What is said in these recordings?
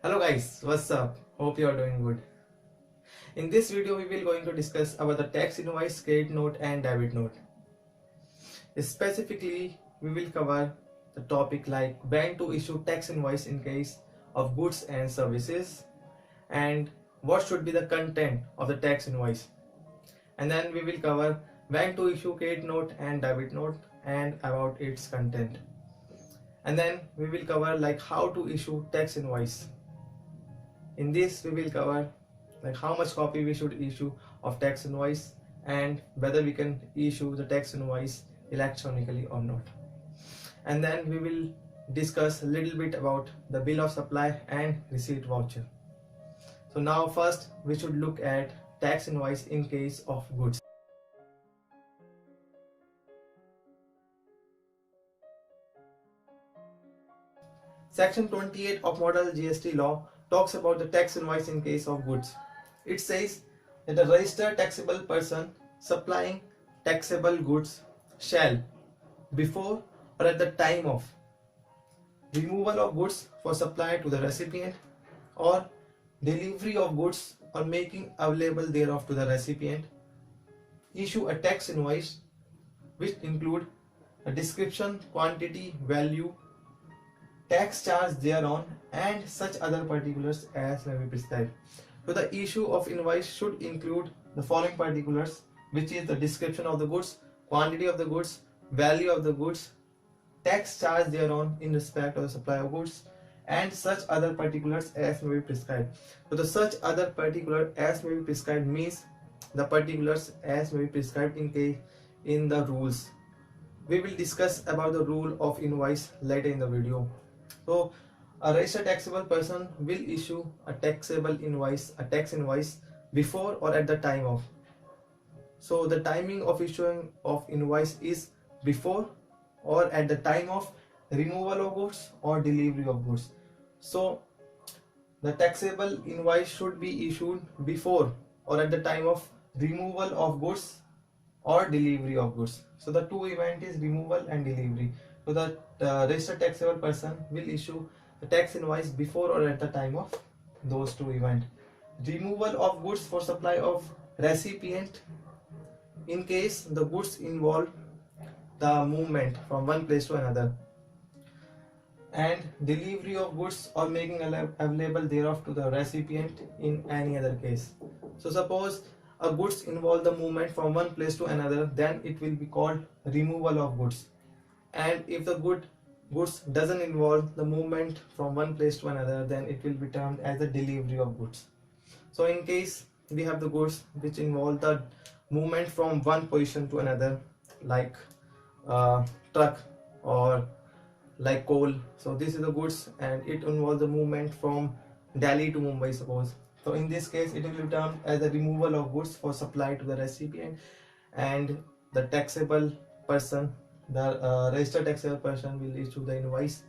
Hello guys, what's up? Hope you are doing good. In this video we will going to discuss about the tax invoice, credit note and debit note. Specifically, we will cover the topic like when to issue tax invoice in case of goods and services, and what should be the content of the tax invoice. And then we will cover when to issue credit note and debit note and about its content. And then we will cover like how to issue tax invoice. In this we will cover like how much copy we should issue of tax invoice and whether we can issue the tax invoice electronically or not. And then we will discuss a little bit about the bill of supply and receipt voucher. So now first we should look at tax invoice in case of goods. Section 28 of Model GST law talks about the tax invoice in case of goods. It says that a registered taxable person supplying taxable goods shall, before or at the time of removal of goods for supply to the recipient or delivery of goods or making available thereof to the recipient, issue a tax invoice which include a description, quantity, value, tax charge thereon, and such other particulars as may be prescribed. So the issue of invoice should include the following particulars, which is the description of the goods, quantity of the goods, value of the goods, tax charge thereon in respect of the supply of goods, and such other particulars as may be prescribed. So the such other particular as may be prescribed means the particulars as may be prescribed in the rules. We will discuss about the rule of invoice later in the video. So a registered taxable person will issue a tax invoice before or at the time of. So the timing of issuing of invoice is before or at the time of removal of goods or delivery of goods. So the taxable invoice should be issued before or at the time of removal of goods or delivery of goods. So the two event is removal and delivery. So the registered taxable person will issue the tax invoice before or at the time of those two events. Removal of goods for supply of recipient in case the goods involve the movement from one place to another, and delivery of goods or making available thereof to the recipient in any other case. So suppose a goods involve the movement from one place to another, then it will be called removal of goods. And if the goods doesn't involve the movement from one place to another, then it will be termed as the delivery of goods. So in case we have the goods which involve the movement from one position to another, like truck or like coal, so this is the goods and it involves the movement from Delhi to Mumbai, suppose. So in this case it will be termed as the removal of goods for supply to the recipient, and the taxable person, the registered taxable person, will issue the invoice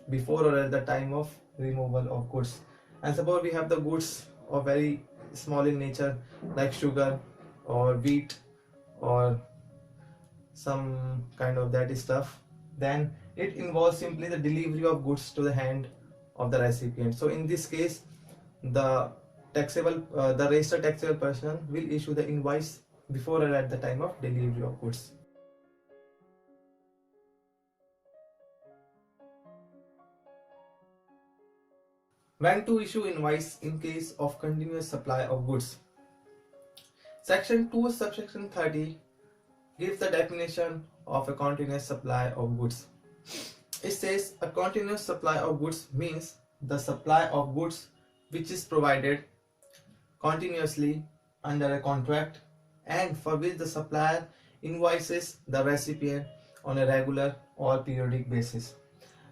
before or at the time of removal of goods. And suppose we have the goods of very small in nature, like sugar or wheat or some kind of that stuff, then it involves simply the delivery of goods to the hand of the recipient. So in this case the registered taxable person will issue the invoice before or at the time of delivery of goods. When to issue invoice in case of continuous supply of goods. Section 2 subsection 30 gives the definition of a continuous supply of goods. It says a continuous supply of goods means the supply of goods which is provided continuously under a contract and for which the supplier invoices the recipient on a regular or periodic basis.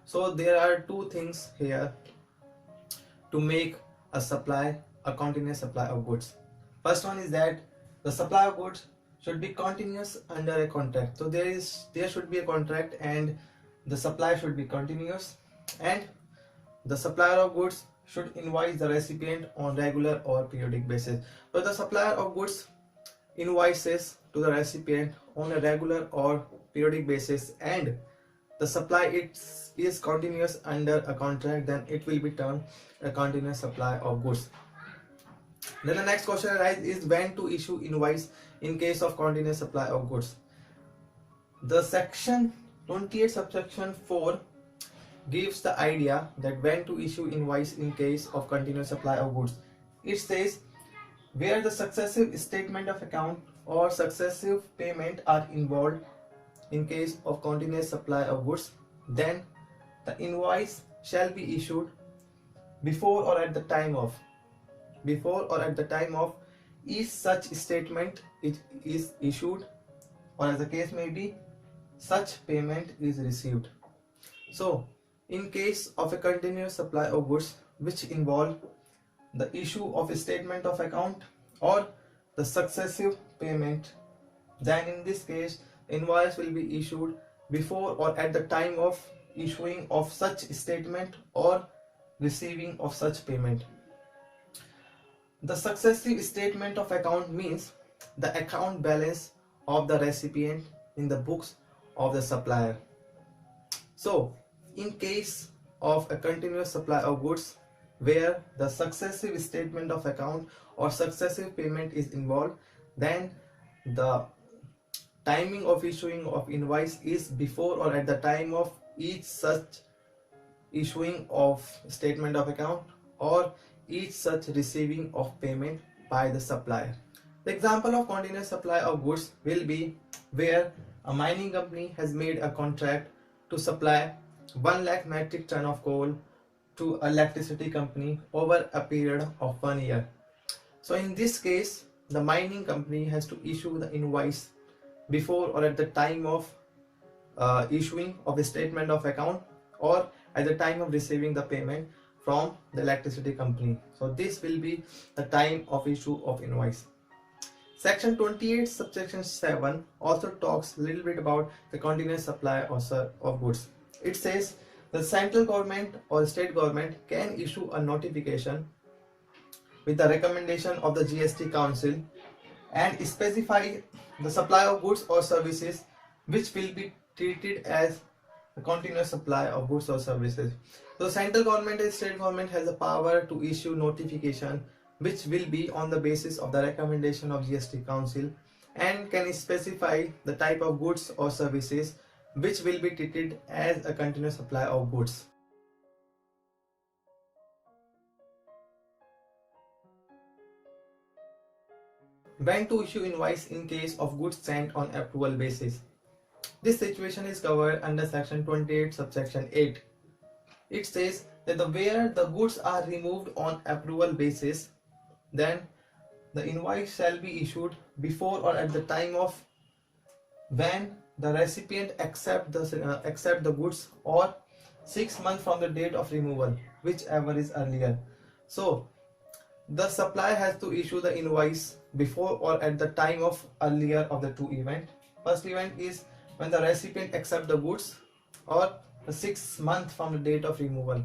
So there are two things here to make a continuous supply of goods. First one is that the supply of goods should be continuous under a contract. So there should be a contract and the supply should be continuous, and the supplier of goods should invoice the recipient on regular or periodic basis. So the supplier of goods invoices to the recipient on a regular or periodic basis, and the supply is continuous under a contract, then it will be termed a continuous supply of goods. Then the next question arises is when to issue invoice in case of continuous supply of goods. The section 28 subsection 4 gives the idea that when to issue invoice in case of continuous supply of goods. It says where the successive statement of account or successive payment are involved in case of continuous supply of goods, then the invoice shall be issued before or at the time of each such statement is issued, or as the case may be, such payment is received. So in case of a continuous supply of goods which involve the issue of a statement of account or the successive payment, then in this case invoice will be issued before or at the time of issuing of such statement or receiving of such payment. The successive statement of account means the account balance of the recipient in the books of the supplier. So in case of a continuous supply of goods where the successive statement of account or successive payment is involved, then the timing of issuing of invoice is before or at the time of each such issuing of statement of account or each such receiving of payment by the supplier. The example of continuous supply of goods will be where a mining company has made a contract to supply 1 lakh metric ton of coal to electricity company over a period of 1 year. So in this case, the mining company has to issue the invoice before or at the time of issuing of a statement of account or at the time of receiving the payment from the electricity company. So this will be the time of issue of invoice. Section 28 subsection 7 also talks a little bit about the continuous supply of goods. It says the central government or state government can issue a notification with the recommendation of the GST Council and specify the supply of goods or services which will be treated as a continuous supply of goods or services. So central government and state government has the power to issue notification which will be on the basis of the recommendation of GST Council and can specify the type of goods or services which will be treated as a continuous supply of goods. When to issue invoice in case of goods sent on approval basis. This situation is covered under section 28 subsection 8. It says that where the goods are removed on approval basis, then the invoice shall be issued before or at the time of when the recipient accept the goods or 6 months from the date of removal, whichever is earlier. So the supplier has to issue the invoice before or at the time of earlier of the two events. First event is when the recipient accept the goods or the 6 months from the date of removal.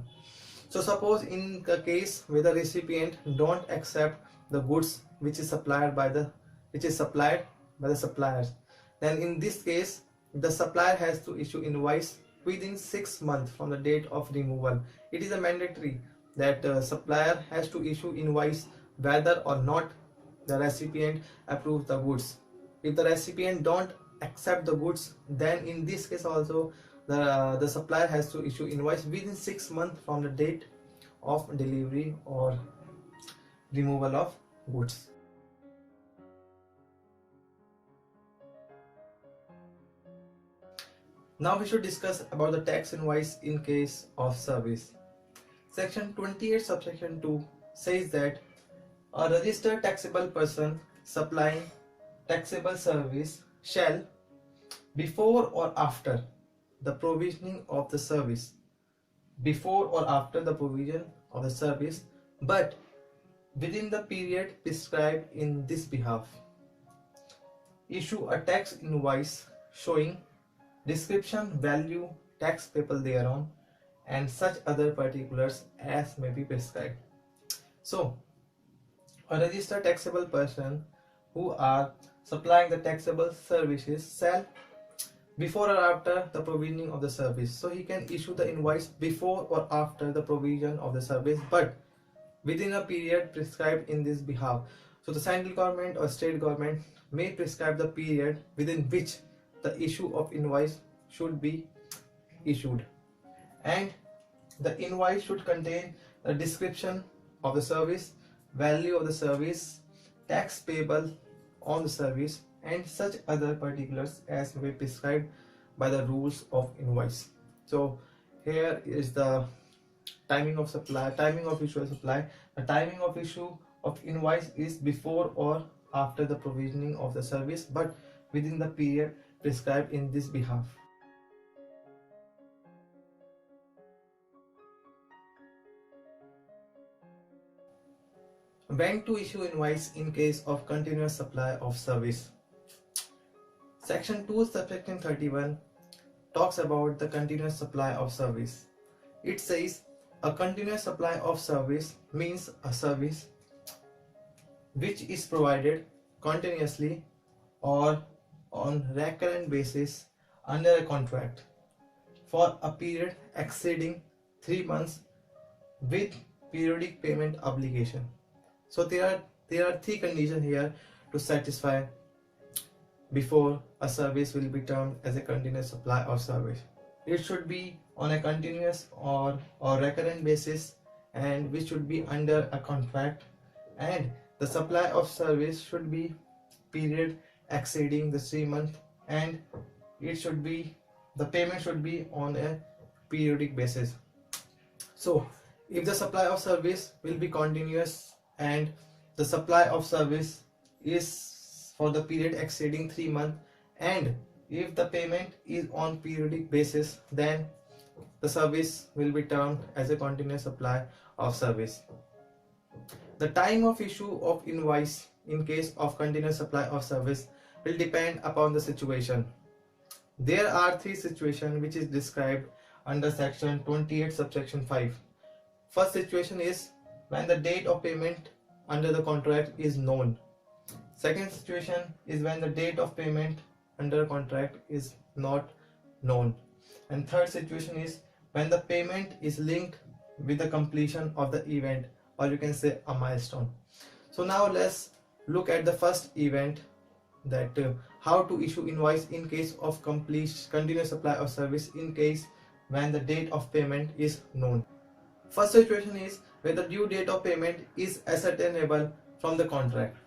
So suppose in the case where the recipient don't accept the goods which is supplied by the suppliers, then in this case the supplier has to issue invoice within 6 months from the date of removal. It is a mandatory that supplier has to issue invoice whether or not the recipient approves the goods. If the recipient don't accept the goods, then in this case also the supplier has to issue invoice within 6 months from the date of delivery or removal of goods. Now we should discuss about the tax invoice in case of service. Section 28 subsection 2 says that a registered taxable person supplying taxable service shall, before or after the provisioning of the service, but within the period prescribed in this behalf, issue a tax invoice showing description, value, tax payable thereon, and such other particulars as may be prescribed. So a registered taxable person who are supplying the taxable services shall before or after the provisioning of the service. So he can issue the invoice before or after the provision of the service, but within a period prescribed in this behalf. So the central government or state government may prescribe the period within which the issue of invoice should be issued, and the invoice should contain a description of the service, value of the service, tax payable on the service, and such other particulars as may be prescribed by the rules of invoice. So here is the timing of supply, timing of issue of supply. The timing of issue of invoice is before or after the provisioning of the service, but within the period prescribed in this behalf. When to issue invoice in case of continuous supply of service. Section 2 subsection 31 talks about the continuous supply of service. It says a continuous supply of service means a service which is provided continuously or on recurrent basis under a contract for a period exceeding 3 months with periodic payment obligation. So there are three conditions here to satisfy before a service will be termed as a continuous supply of service. It should be on a continuous or recurrent basis, and which should be under a contract, and the supply of service should be period exceeding the 3 months, and it should be, the payment should be on a periodic basis. So if the supply of service will be continuous and the supply of service is for the period exceeding 3 months, and if the payment is on periodic basis, then the service will be termed as a continuous supply of service. The time of issue of invoice in case of continuous supply of service will depend upon the situation. There are three situations which is described under section 28 subsection 5. First situation is when the date of payment under the contract is known. Second situation is when the date of payment under a contract is not known. And third situation is when the payment is linked with the completion of the event, or you can say a milestone. So now let's look at the first event, that how to issue invoice in case of continuous supply of service in case when the date of payment is known. First situation is where the due date of payment is ascertainable from the contract.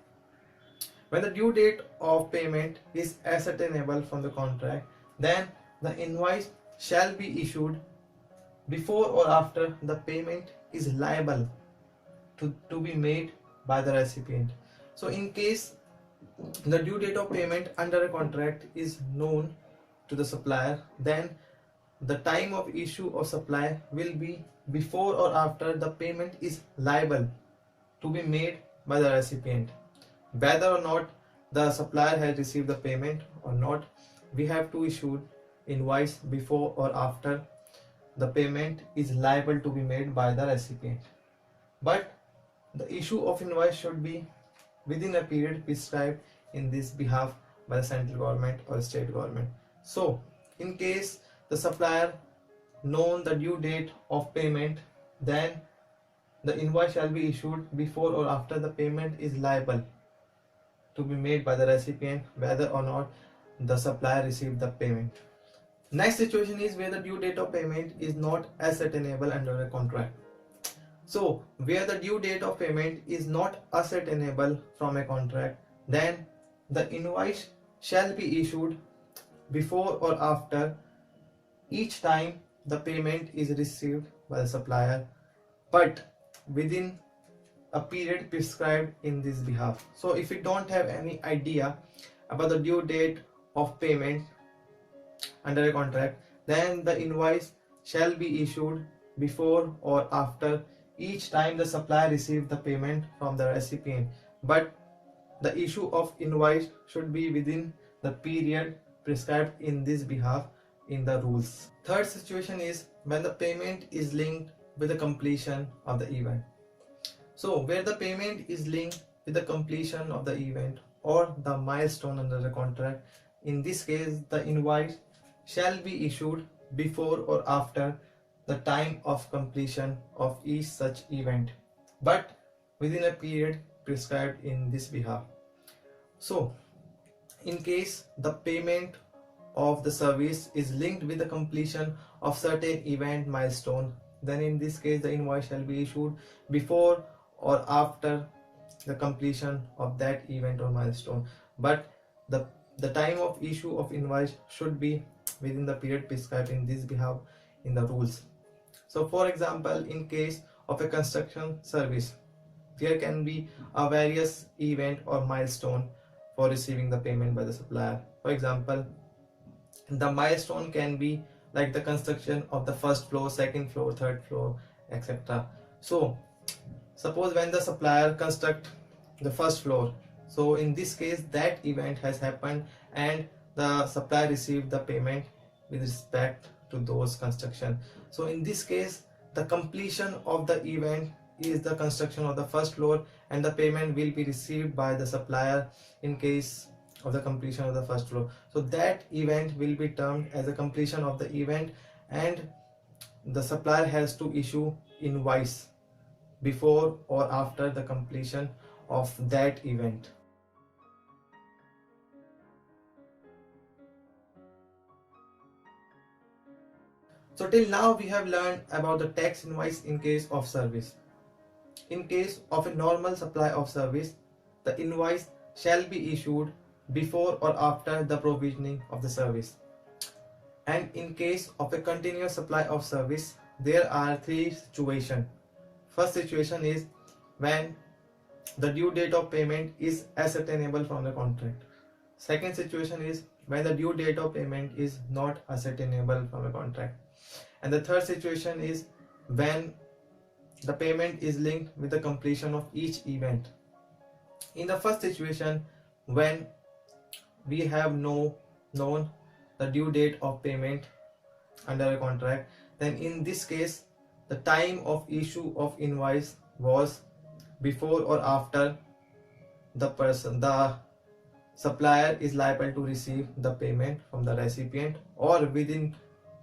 When the due date of payment is ascertainable from the contract, then the invoice shall be issued before or after the payment is liable to be made by the recipient. So in case the due date of payment under a contract is known to the supplier, then the time of issue of supply will be before or after the payment is liable to be made by the recipient. Whether or not the supplier has received the payment or not, we have to issue invoice before or after the payment is liable to be made by the recipient. But the issue of invoice should be within a period prescribed in this behalf by the central government or state government. So in case the supplier known the due date of payment, then the invoice shall be issued before or after the payment is liable to be made by the recipient, whether or not the supplier received the payment. Next situation is where the due date of payment is not ascertainable under a contract. So where the due date of payment is not ascertainable from a contract, then the invoice shall be issued before or after each time the payment is received by the supplier, but within a period prescribed in this behalf. So if you don't have any idea about the due date of payment under a contract, then the invoice shall be issued before or after each time the supplier receives the payment from the recipient, but the issue of invoice should be within the period prescribed in this behalf in the rules. Third situation is when the payment is linked with the completion of the event. So where the payment is linked with the completion of the event or the milestone under the contract, in this case the invoice shall be issued before or after the time of completion of each such event, but within a period prescribed in this behalf. So, in case the payment of the service is linked with the completion of certain event milestone, then in this case the invoice shall be issued before or after the completion of that event or milestone, but the time of issue of invoice should be within the period prescribed in this behalf in the rules. So for example, in case of a construction service, there can be a various event or milestone for receiving the payment by the supplier. For example, the milestone can be like the construction of the first floor, second floor, third floor, etc. So suppose when the supplier construct the first floor, so in this case that event has happened and the supplier received the payment with respect to those construction. So in this case the completion of the event is the construction of the first floor, and the payment will be received by the supplier in case of the completion of the first floor. So that event will be termed as a completion of the event, and the supplier has to issue invoice before or after the completion of that event. So till now we have learned about the tax invoice in case of service. In case of a normal supply of service, the invoice shall be issued before or after the provisioning of the service. And in case of a continuous supply of service, there are three situations. First situation is when the due date of payment is ascertainable from the contract. Second situation is when the due date of payment is not ascertainable from the contract. And the third situation is when the payment is linked with the completion of each event. In the first situation, when we have known the due date of payment under a contract, then in this case the time of issue of invoice was before or after the supplier is liable to receive the payment from the recipient, or within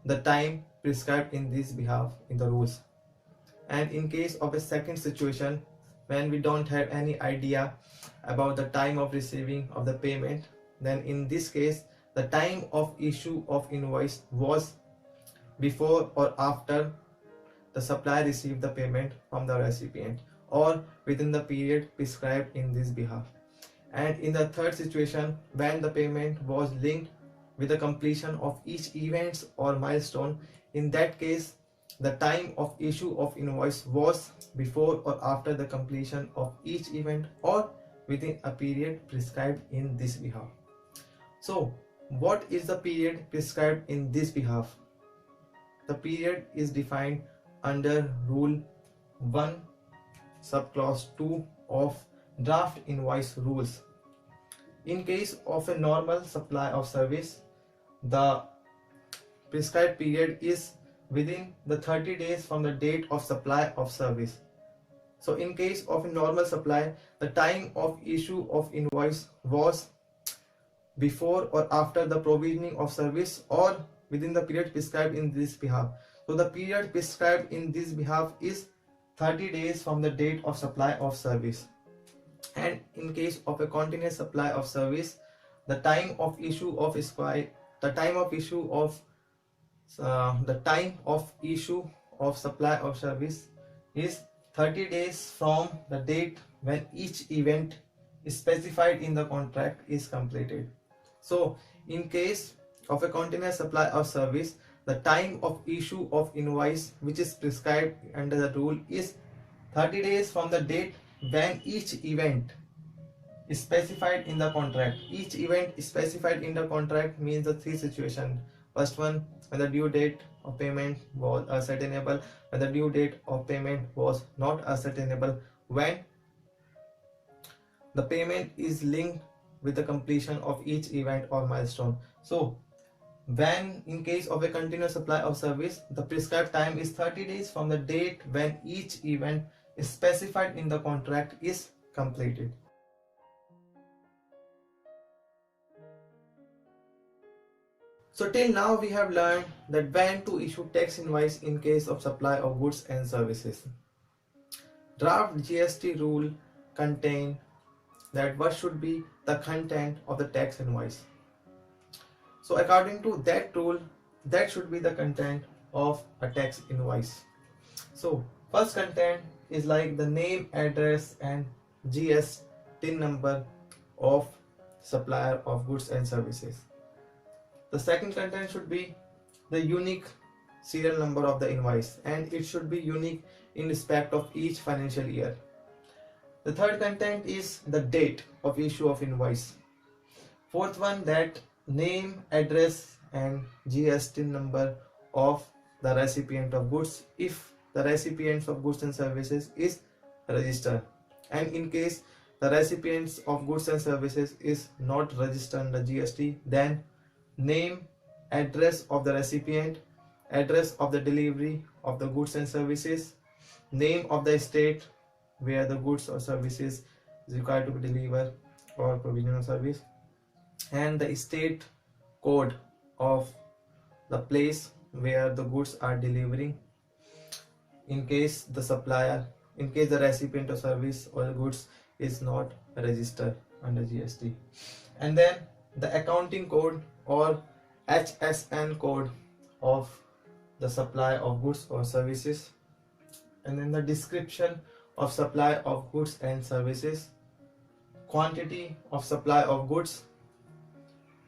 the time prescribed in this behalf in the rules. And in case of a second situation, when we don't have any idea about the time of receiving of the payment, then in this case the time of issue of invoice was before or after the supplier received the payment from the recipient, or within the period prescribed in this behalf. And in the third situation, when the payment was linked with the completion of each event or milestone, in that case the time of issue of invoice was before or after the completion of each event, or within a period prescribed in this behalf. So what is the period prescribed in this behalf? The period is defined under rule 1 subclause 2 of draft invoice rules. In case of a normal supply of service, the prescribed period is within the 30 days from the date of supply of service. So in case of a normal supply, the time of issue of invoice was before or after the provisioning of service, or within the period prescribed in this behalf. So the period prescribed in this behalf is 30 days from the date of supply of service. And in case of a continuous supply of service, the time of issue of supply of service is 30 days from the date when each event specified in the contract is completed. So in case of a continuous supply of service, the time of issue of invoice which is prescribed under the rule is 30 days from the date when each event is specified in the contract. Each event is specified in the contract means the three situations. First one, when the due date of payment was ascertainable, when the due date of payment was not ascertainable, when the payment is linked with the completion of each event or milestone. So when in case of a continuous supply of service, the prescribed time is 30 days from the date when each event is specified in the contract is completed. So till now we have learned that when to issue tax invoice in case of supply of goods and services. Draft GST rule contain that what should be the content of the tax invoice. So according to that rule, that should be the content of a tax invoice. So first content is like the name, address and GST number of supplier of goods and services. The second content should be the unique serial number of the invoice, and it should be unique in respect of each financial year. The third content is the date of issue of invoice. Fourth one, that name, address and GST number of the recipient of goods if the recipients of goods and services is registered, and in case the recipients of goods and services is not registered under GST, then name, address of the recipient, address of the delivery of the goods and services, name of the state where the goods or services is required to be delivered or provisional service, and the state code of the place where the goods are delivering in case the recipient of service or goods is not registered under GST, and then the accounting code or HSN code of the supply of goods or services, and then the description of supply of goods and services, quantity of supply of goods,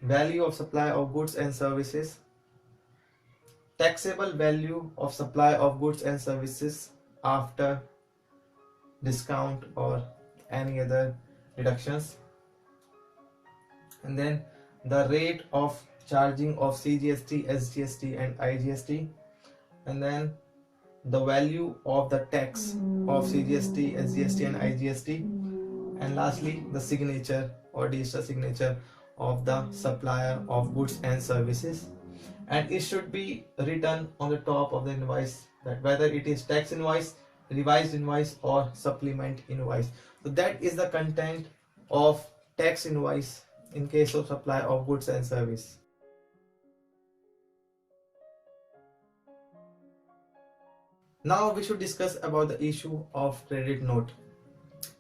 value of supply of goods and services, taxable value of supply of goods and services after discount or any other deductions, and then the rate of charging of CGST, SGST and IGST, and then the value of the tax of CGST, SGST and IGST, and lastly the signature or digital signature of the supplier of goods and services. And it should be written on the top of the invoice that whether it is tax invoice, revised invoice or supplement invoice. So that is the content of tax invoice in case of supply of goods and service. Now we should discuss about the issue of credit note.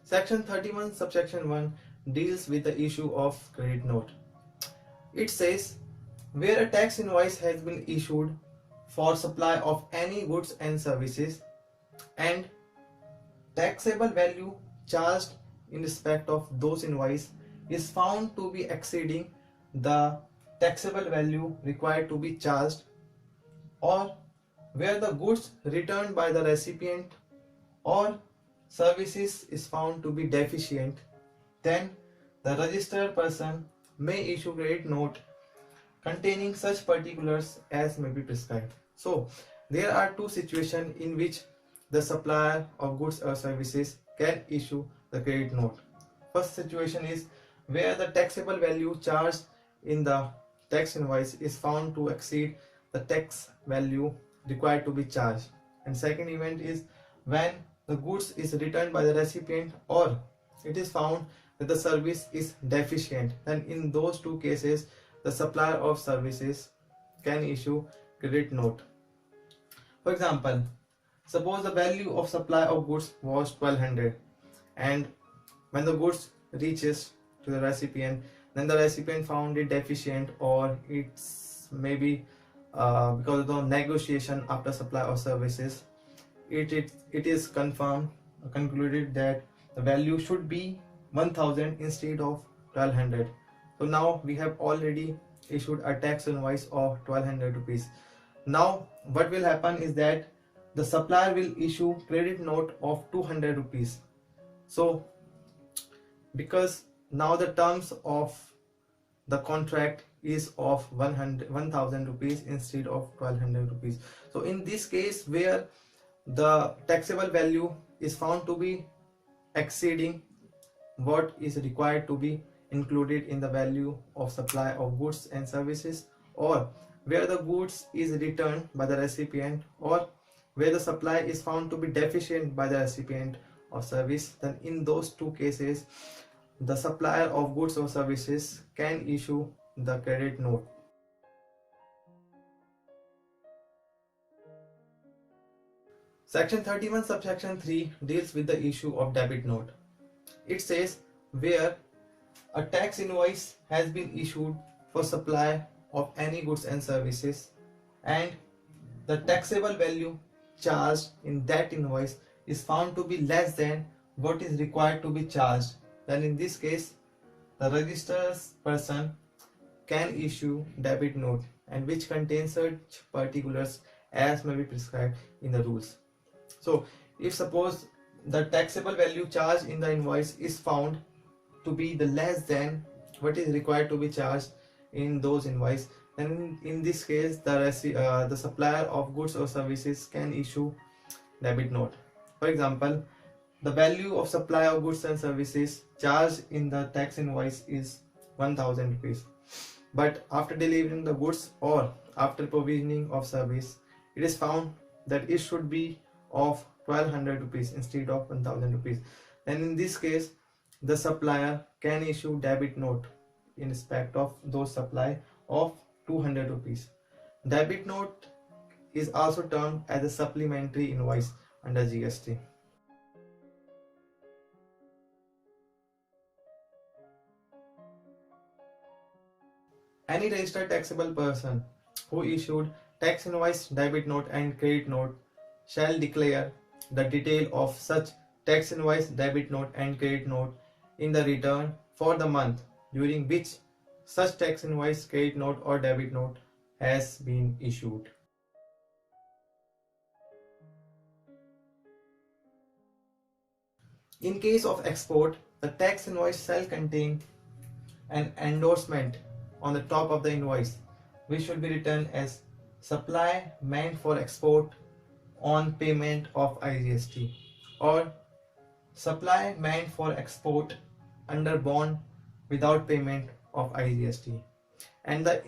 Section 31 subsection 1 deals with the issue of credit note. It says where a tax invoice has been issued for supply of any goods and services and taxable value charged in respect of those invoice is found to be exceeding the taxable value required to be charged, or where the goods returned by the recipient or services is found to be deficient, then the registered person may issue credit note containing such particulars as may be prescribed. So there are two situations in which the supplier of goods or services can issue the credit note. First situation is where the taxable value charged in the tax invoice is found to exceed the tax value required to be charged, and second event is when the goods is returned by the recipient or it is found that the service is deficient. Then in those two cases the supplier of services can issue credit note. For example, suppose the value of supply of goods was 1200, and when the goods reaches to the recipient, then the recipient found it deficient, or it's maybe because of the negotiation after supply of services, it is concluded that the value should be 1000 instead of 1200. So now we have already issued a tax invoice of 1200 rupees. Now what will happen is that the supplier will issue credit note of 200 rupees. So because now the terms of the contract is of 1000 rupees instead of 1200 rupees. So in this case where the taxable value is found to be exceeding what is required to be included in the value of supply of goods and services, or where the goods is returned by the recipient, or where the supply is found to be deficient by the recipient of service, then in those two cases the supplier of goods or services can issue the credit note. Section 31 subsection 3 deals with the issue of debit note. It says where a tax invoice has been issued for supply of any goods and services and the taxable value charged in that invoice is found to be less than what is required to be charged, then in this case the registered person can issue debit note and which contains such particulars as may be prescribed in the rules. So if suppose the taxable value charged in the invoice is found to be the less than what is required to be charged in those invoice, then in this case the supplier of goods or services can issue debit note. For example, the value of supply of goods and services charged in the tax invoice is 1000 rupees, but after delivering the goods or after provisioning of service it is found that it should be of 1200 rupees instead of 1000 rupees, then in this case the supplier can issue debit note in respect of those supply of 200 rupees. Debit note is also termed as a supplementary invoice under GST. Any registered taxable person who issued tax invoice, debit note and credit note shall declare the detail of such tax invoice, debit note and credit note in the return for the month during which such tax invoice, credit note or debit note has been issued. In case of export, the tax invoice shall contain an endorsement on the top of the invoice which should be written as supply meant for export on payment of IGST or supply meant for export under bond without payment of IGST, and the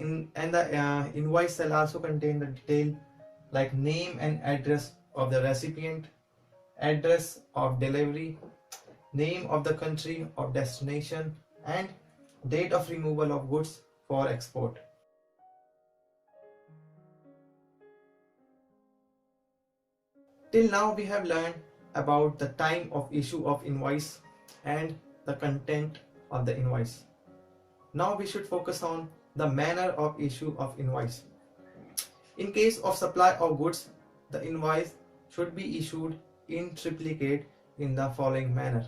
invoice shall also contain the detail like name and address of the recipient, address of delivery, name of the country of destination and date of removal of goods for export. Till now we have learned about the time of issue of invoice and the content of the invoice. Now we should focus on the manner of issue of invoice. In case of supply of goods, the invoice should be issued in triplicate in the following manner.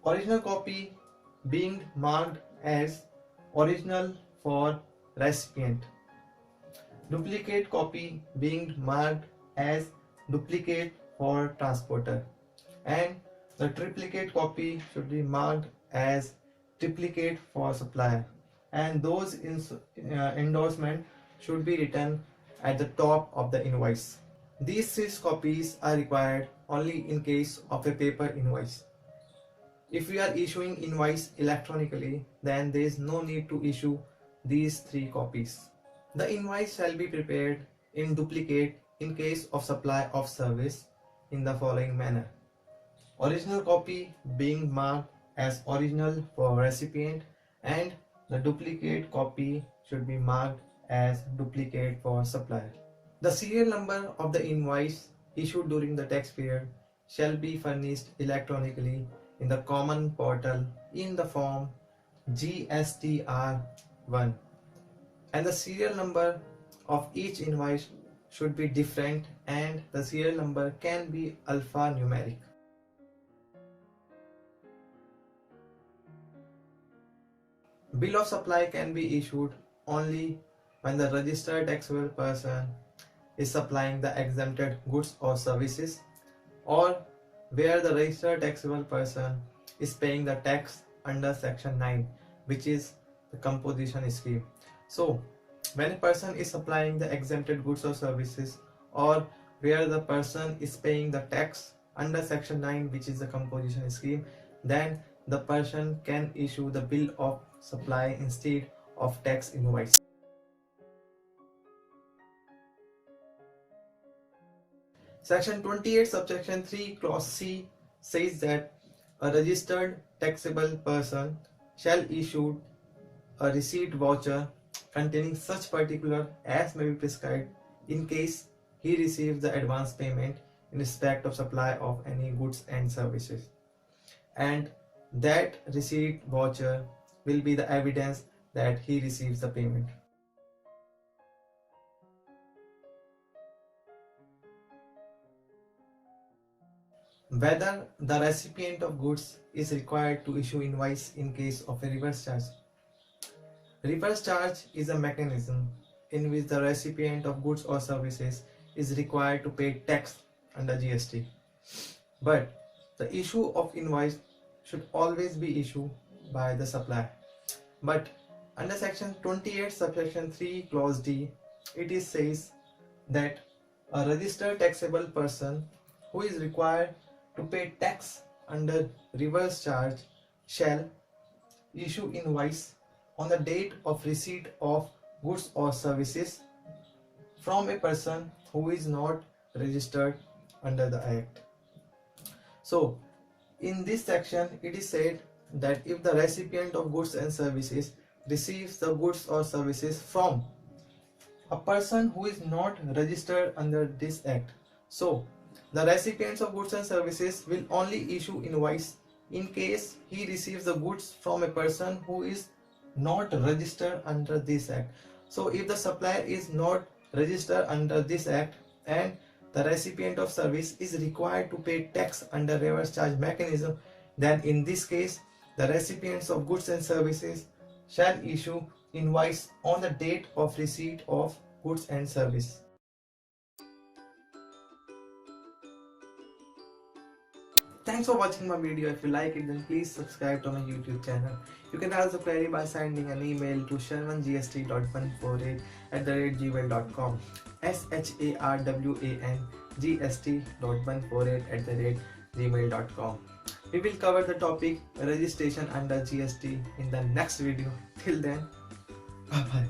Original copy being marked as original for recipient. Duplicate copy being marked as duplicate for transporter, and the triplicate copy should be marked as triplicate for supplier, and those endorsement should be written at the top of the invoice. These 6 copies are required only in case of a paper invoice. If we are issuing invoice electronically, then there is no need to issue these 3 copies. The invoice shall be prepared in duplicate in case of supply of service in the following manner. Original copy being marked as original for recipient, and the duplicate copy should be marked as duplicate for supplier. The serial number of the invoice issued during the tax period shall be furnished electronically in the common portal in the form GSTR1, and the serial number of each invoice should be different and the serial number can be alphanumeric. Bill of supply can be issued only when the registered taxable person is supplying the exempted goods or services, or where the registered taxable person is paying the tax under section 9, which is the composition scheme. So when a person is supplying the exempted goods or services, or where the person is paying the tax under section 9, which is the composition scheme, then the person can issue the bill of supply instead of tax invoice. Section 28 subsection 3 clause C says that a registered taxable person shall issue a receipt voucher containing such particular as may be prescribed in case he receives the advance payment in respect of supply of any goods and services, and that receipt voucher will be the evidence that he receives the payment. Whether the recipient of goods is required to issue invoice in case of a reverse charge. Reverse charge is a mechanism in which the recipient of goods or services is required to pay tax under GST. But the issue of invoice should always be issued by the supplier. But under section 28 subsection 3 clause D, it says that a registered taxable person who is required to pay tax under reverse charge shall issue invoice on the date of receipt of goods or services from a person who is not registered under the Act. So in this section it is said that if the recipient of goods and services receives the goods or services from a person who is not registered under this Act, so the recipients of goods and services will only issue invoice in case he receives the goods from a person who is not registered under this Act. So if the supplier is not registered under this Act and the recipient of service is required to pay tax under reverse charge mechanism, then in this case the recipients of goods and services shall issue invoice on the date of receipt of goods and service. Thanks for watching my video. If you like it, then please subscribe to my YouTube channel. You can also query by sending an email to sharwangst.148@gmail.com sharwangst.148@gmail.com. We will cover the topic registration under GST in the next video. Till then, bye bye.